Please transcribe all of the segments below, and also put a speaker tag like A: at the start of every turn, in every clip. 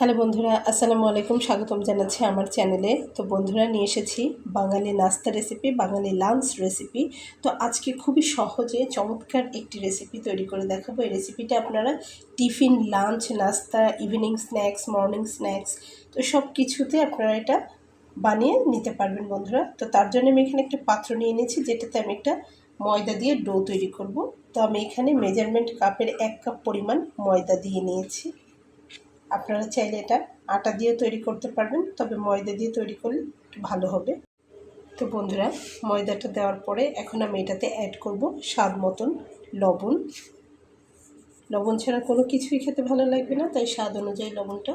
A: Hello বন্ধুরা, আসসালামু আলাইকুম। স্বাগতম জানাচ্ছি আমার চ্যানেলে। তো বন্ধুরা, নিয়ে এসেছি বাঙালি নাস্তা রেসিপি, বাঙালি লাঞ্চ রেসিপি। তো আজকে খুবই সহজে চমৎকার একটি রেসিপি তৈরি করে দেখাবো। এই রেসিপিটা আপনারা টিফিন, লাঞ্চ, নাস্তা, ইভিনিং স্ন্যাক্স, মর্নিং স্ন্যাক্স, তো সব কিছুতে আপনারা এটা বানিয়ে নিতে পারবেন বন্ধুরা। তো তার জন্য আমি এখানে একটা পাত্র নিয়ে নিয়েছি, যেটাতে আমি একটা ময়দা দিয়ে ডো তৈরি করব। তো আমি এখানে মেজারমেন্ট কাপের 1 কাপ পরিমাণ ময়দা দিয়ে নিয়েছি। আপনারা চাইলে এটা আটা দিয়ে তৈরি করতে পারবেন, তবে ময়দা দিয়ে তৈরি করলে একটু ভালো হবে। তো বন্ধুরা, ময়দাটা দেওয়ার পরে এখন আমি এটাতে অ্যাড করব স্বাদ মতন লবণ। লবণ ছাড়া কোনো কিছুই খেতে ভালো লাগবে না, তাই স্বাদ অনুযায়ী লবণটা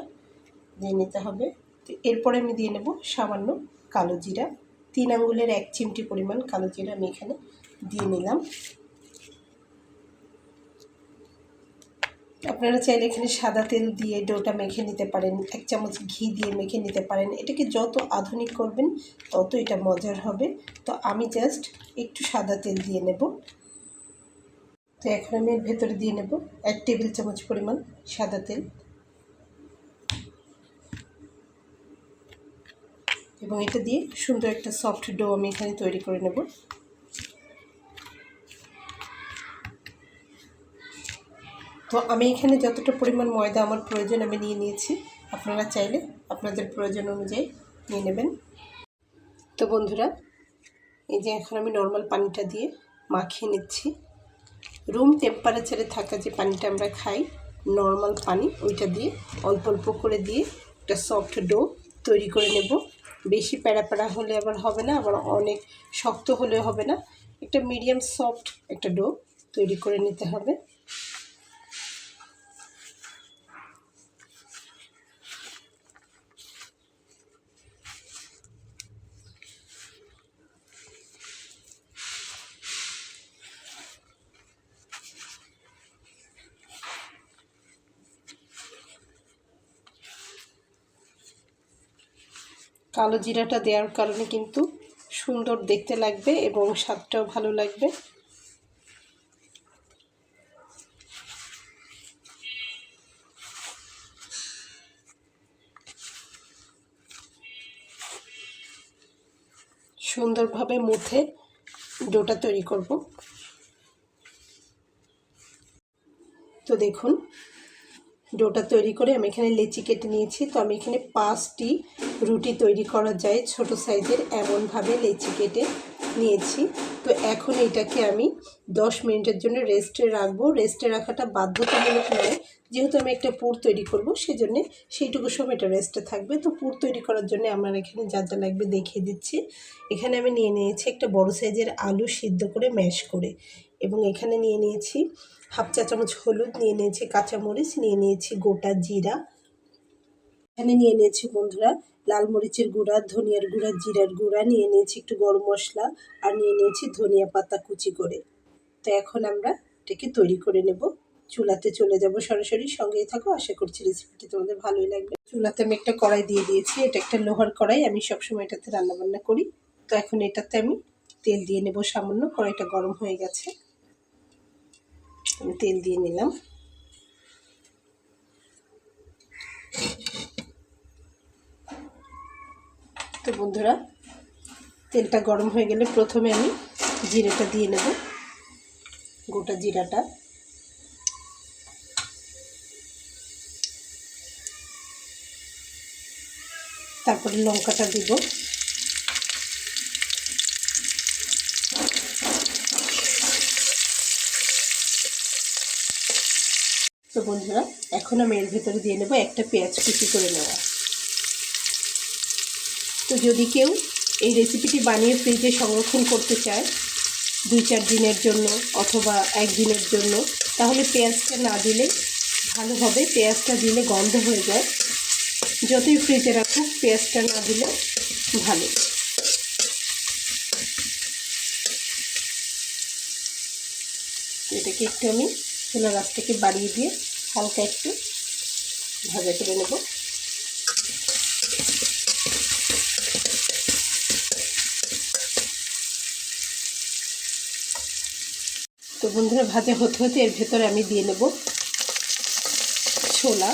A: দিয়ে নিতে হবে। তো এরপরে আমি দিয়ে নেব সামান্য কালো জিরা। 3 আঙ্গুলের 1 চিমটি পরিমাণ কালো জিরা আমি এখানে দিয়ে নিলাম। আপনারা চাইলে এখানে সাদা তেল দিয়ে ডোটা মেখে নিতে পারেন, 1 চামচ ঘি দিয়ে মেখে নিতে পারেন। এটাকে যত আধুনিক করবেন তত এটা মজার হবে। তো আমি জাস্ট একটু সাদা তেল দিয়ে নেব। তো এখন আমি এর ভেতরে দিয়ে নেব 1 টেবিল চামচ পরিমাণ সাদা তেল, এবং এটা দিয়ে সুন্দর একটা সফট ডো আমি এখানে তৈরি করে নেব। তো আমি এখানে যতটা পরিমাণ ময়দা আমার প্রয়োজন আমি নিয়ে নিয়েছি। আপনারা চাইলে আপনাদের প্রয়োজন অনুযায়ী নিয়ে নেবেন। তো বন্ধুরা, এই যে এখন আমি নর্মাল পানিটা দিয়ে মাখিয়ে নিচ্ছি। রুম টেম্পারেচারে থাকা যে পানিটা আমরা খাই, নর্মাল পানি, ওইটা দিয়ে অল্প অল্প করে দিয়ে একটা সফট ডো তৈরি করে নেব। বেশি প্যাড়া হলে আবার হবে না, আবার অনেক শক্ত হলে হবে না। একটা মিডিয়াম সফট একটা ডো তৈরি করে নিতে হবে। কালো জিরাটা দেওয়ার কারণে কিন্তু সুন্দর দেখতে লাগবে এবং স্বাদটাও ভালো লাগবে। সুন্দরভাবে মুথে ডোটা তৈরি করব। তো দেখুন, ডোটা তৈরি করে আমি এখানে লেচি কেটে নিয়েছি। তো আমি এখানে 5টি রুটি তৈরি করা যায় ছোট সাইজের, এমনভাবে লেচি কেটে নিয়েছি। তো এখন এটাকে আমি 10 মিনিটের জন্য রেস্টে রাখবো। রেস্টে রাখাটা বাধ্যতামূলক নয়, যেহেতু আমি একটা পুর তৈরি করব, সেজন্য সেইটুকু সময় এটা রেস্টে থাকবে। তো পুর তৈরি করার জন্য আমার এখানে যা যা লাগবে দেখিয়ে দিচ্ছি। এখানে আমি নিয়ে নিয়েছি একটা বড় সাইজের আলু সিদ্ধ করে ম্যাশ করে, এবং এখানে নিয়ে নিয়েছি 1/2 চা চামচ হলুদ, নিয়ে নিয়েছি কাঁচামরিচ, নিয়ে নিয়েছি গোটা জিরা, এখানে নিয়ে নিয়েছি বন্ধুরা লাল মরিচের গুঁড়া, ধনিয়ার গুঁড়া, জিরার গুঁড়া, নিয়ে নিয়েছি একটু গরম মশলা, আর নিয়ে নিয়েছি ধনিয়া পাতা কুচি করে। তো এখন আমরা এটাকে তৈরি করে নেব। চুলাতে চলে যাব সরাসরি, সঙ্গেই থাকো। আশা করছি রেসিপিটি তোমাদের ভালোই লাগবে। চুলাতে আমি একটা কড়াই দিয়ে দিয়েছি। এটা একটা লোহার কড়াই, আমি সবসময় এটাতে রান্নাবান্না করি। তো এখন এটাতে আমি তেল দিয়ে নেব সামান্য। কড়াইটা গরম হয়ে গেছে, আমি তেল দিয়ে নিলাম। তো বন্ধুরা, তেলটা গরম হয়ে গেলে প্রথমে আমি জিরাটা দিয়ে নেব, গোটা জিরাটা। তারপরে লঙ্কাটা দিব। তো বন্ধুরা, এখন আমি এর ভেতরে দিয়ে নেব একটা পেঁয়াজ কুচি করে নেওয়া। তো যদি কেউ এই রেসিপিটি বানিয়ে ফ্রিজে সংরক্ষণ করতে চায় 2-4 দিনের জন্য অথবা 1 দিনের জন্য, তাহলে পেঁয়াজটা না দিলে ভালো হবে। পেঁয়াজটা দিলে গন্ধ হয়ে যায়। যতই ফ্রিজে রাখুক, পেঁয়াজটা না দিলে ভালো। এটাকে একটু আমি চুলার আঁচটাকে বাড়িয়ে দিয়ে হালকা একটু ভাজা করে নেব। তো বন্ধুরা, ভাজা হতে হতে এর ভেতরে আমি দিয়ে নেব ছোলা।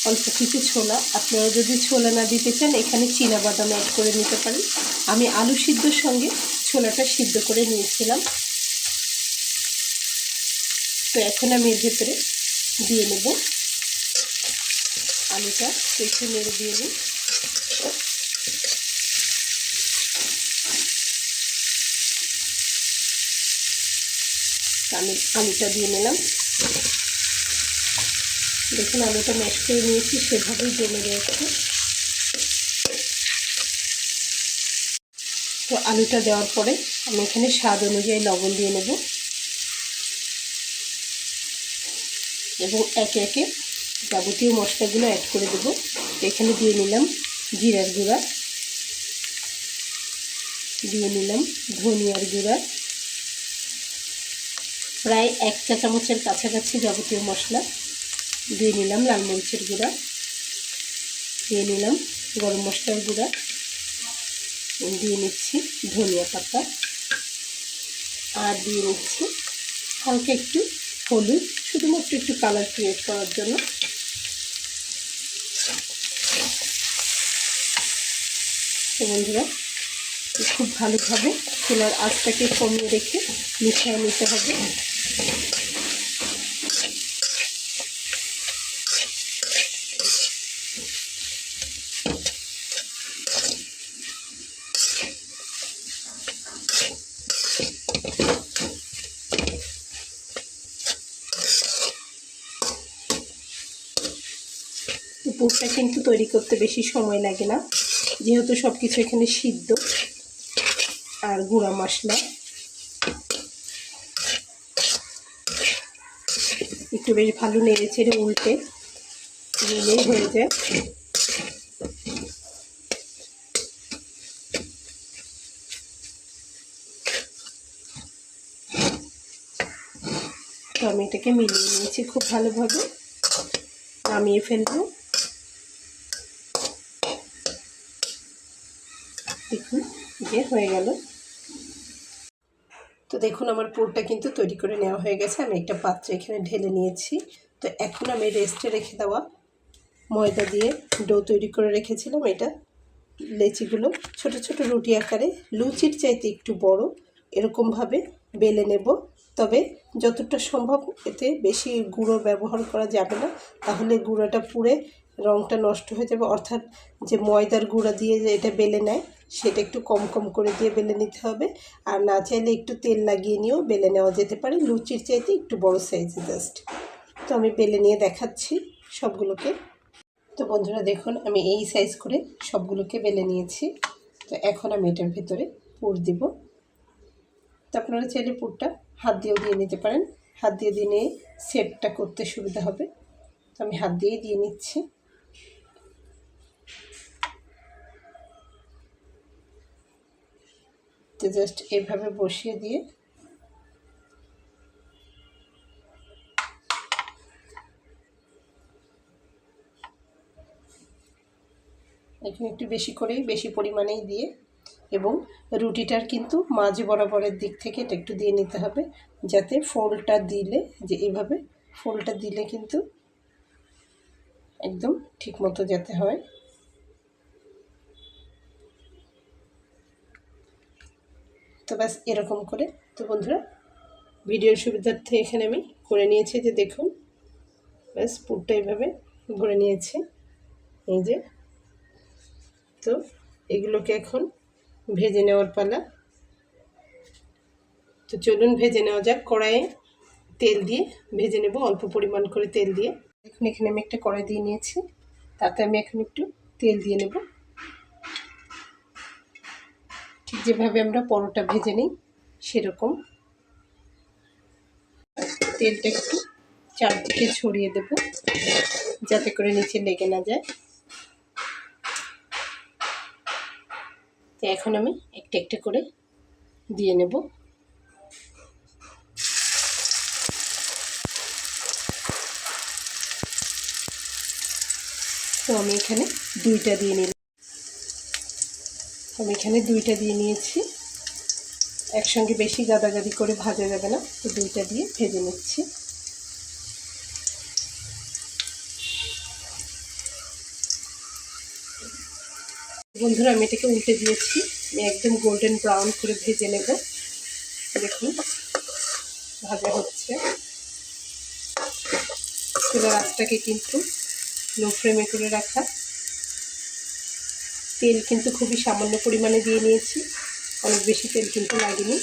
A: অল্প কিছু ছোলা, আপনারা যদি ছোলা না দিতে চান এখানে চীনাবাদাম অ্যাড করে নিতে পারেন। আমি আলু সিদ্ধর সঙ্গে ছোলাটা সিদ্ধ করে নিয়েছিলাম। তো এখন আমি এর ভেতরে দিয়ে নেব আলুটা, একটু নেড়ে দিয়ে নিই। আমি আলুটা দিয়ে নিলাম। দেখুন আলুটা ম্যাশ করে নিয়েছি, সেভাবেই জমে রয়েছে। তো আলুটা দেওয়ার পরে আমি এখানে স্বাদ অনুযায়ী লবণ দিয়ে নেব এবং একে একে যাবতীয় মশলাগুলো অ্যাড করে দেব। এখানে দিয়ে নিলাম জিরার গুঁড়া, দিয়ে নিলাম ধনিয়ার গুঁড়া, প্রায় 1 চা চামচের কাছাকাছি যাবতীয় মশলা, দিয়ে নিলাম লাল মরিচের গুঁড়া, দিয়ে নিলাম গরম মশলার গুঁড়া, দিয়ে নিচ্ছি ধনিয়া পাতা, আর দিয়ে নিচ্ছি হালকা একটু হলুদ, শুধুমাত্র একটু কালার ক্রিয়েট করার জন্য। তো বন্ধুরা খুব ভালোভাবে চুলার আঁচটাকে কমিয়ে রেখে মিশিয়ে নিতে হবে। পুরটা কিন্তু তৈরি করতে বেশি সময় লাগে না, যেহেতু সব কিছু এখানে সিদ্ধ আর গুঁড়া মশলা। একটু বেশ ভালো নেড়ে চেড়ে উল্টে দিলেই হয়ে যায়। তো আমি এটাকে মিলিয়ে নিয়েছি খুব ভালোভাবে, নামিয়ে ফেলবো। দেখুন যে হয়ে গেল। তো দেখুন আমার পুরটা কিন্তু তৈরি করে নেওয়া হয়ে গেছে। আমি একটা পাত্রে এখানে ঢেলে নিয়েছি। তো এখন আমি রেস্টে রেখে দেওয়া ময়দা দিয়ে ডো তৈরি করে রেখেছিলাম। এটা লেচিগুলো ছোট ছোট রুটি আকারে, লুচির চাইতে একটু বড়, এরকমভাবে বেলে নেব। তবে যতটা সম্ভব এতে বেশি গুঁড়ো ব্যবহার করা যাবে না, তাহলে গুঁড়োটা পুড়ে রঙটা নষ্ট হয়ে যাবে। অর্থাৎ যে ময়দার গুঁড়া দিয়ে যে এটা বেলে নেয় সেটা একটু কম কম করে দিয়ে বেলে নিতে হবে। আর না চাইলে একটু তেল লাগিয়ে নিয়েও বেলে নেওয়া যেতে পারে, লুচির চাইতে একটু বড় সাইজে জাস্ট। তো আমি বেলে নিয়ে দেখাচ্ছি সবগুলোকে। তো বন্ধুরা দেখুন আমি এই সাইজ করে সবগুলোকে বেলে নিয়েছি। তো এখন আমি এটার ভিতরে পুর দিব। তো আপনারা চাইলে পুরটা হাত দিয়েও দিয়ে নিতে পারেন, হাত দিয়ে দিয়ে নিয়ে সেটটা করতে সুবিধা হবে। তো আমি হাত দিয়েই দিয়ে নিচ্ছি। তো জাস্ট এভাবে বসিয়ে দিয়ে এখানে একটু বেশি পরিমাণেই দিয়ে, এবং রুটিটার কিন্তু মাঝ বরাবরের দিক থেকে এটা একটু দিয়ে নিতে হবে, যাতে ফোল্ডটা দিলে, যে এইভাবে ফোল্ডটা দিলে কিন্তু একদম ঠিক মতো যাতে হয়। তো ব্যাস এরকম করে। তো বন্ধুরা ভিডিওর সুবিধার্থে এখানে আমি করে নিয়েছি, যে দেখুন ব্যাস পুরটা এইভাবে ভরে নিয়েছি এই যে। তো এগুলোকে এখন ভেজে নেওয়ার পালা। তো চলুন ভেজে নেওয়া যাক। কড়াইয়ে তেল দিয়ে ভেজে নেব, অল্প পরিমাণ করে তেল দিয়ে। দেখুন এখানে আমি একটা কড়াই দিয়ে নিয়েছি, তাতে আমি এখন একটু তেল দিয়ে নেব। ঠিক যেভাবে আমরা পরোটা ভেজে নিই সেরকম তেলটা একটু চারদিকে ছড়িয়ে দেব, যাতে করে নিচে লেগে না যায়। তো এখন আমি একটা একটা করে দিয়ে নেব। তো আমি এখানে দুইটা দিয়ে নিলাম। আমি এখানে দুইটা দিয়ে নিয়েছি, একসঙ্গে বেশি গাদাগাদি করে ভাজা যাবে না, তো দুইটা দিয়ে ভেজে নিচ্ছি। বন্ধুরা আমি এটাকে উল্টে দিয়েছি, আমি একদম গোল্ডেন ব্রাউন করে ভেজে নেব। দেখুন ভাজা হচ্ছে। চুলার আঁচটাকে কিন্তু লো ফ্লেমে করে রাখা। তেল কিন্তু খুবই সামান্য পরিমাণে দিয়ে নিয়েছি, অনেক বেশি তেল কিন্তু লাগেনি।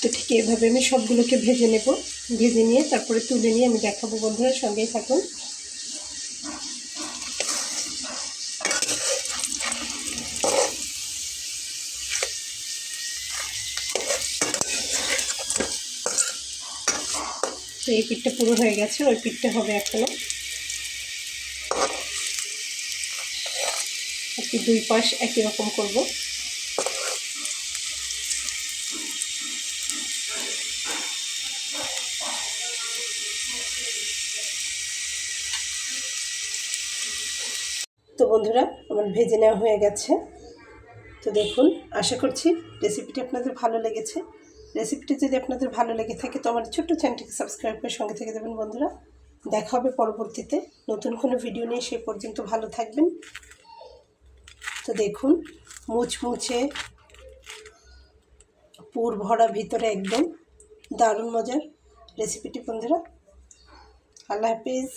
A: তো ঠিক এভাবে আমি সবগুলোকে ভেজে নেব। ভেজে নিয়ে তারপরে তুলে নিয়ে আমি দেখাবো। বন্ধুরা সঙ্গেই থাকুন। তো এই পিঠটা পুরো হয়ে গেছে, ওই পিঠটা হবে এখনো। আপনি দুই পাশ একই রকম করব। তো বন্ধুরা আমার ভেজে নেওয়া হয়ে গেছে। তো দেখুন, আশা করছি রেসিপিটি আপনাদের ভালো লেগেছে। রেসিপিটি যদি আপনাদের ভালো লেগে থাকে তো আমার ছোট্ট চ্যানেলটিকে সাবস্ক্রাইব করে সঙ্গে থেকে দেবেন। বন্ধুরা দেখা হবে পরবর্তীতে নতুন কোনো ভিডিও নিয়ে। সে পর্যন্ত ভালো থাকবেন। তো দেখুন মুচমুচে পুর ভরা ভিতরে একদম দারুণ মজার রেসিপিটি। বন্ধুরা আল্লাহ হাফিজ।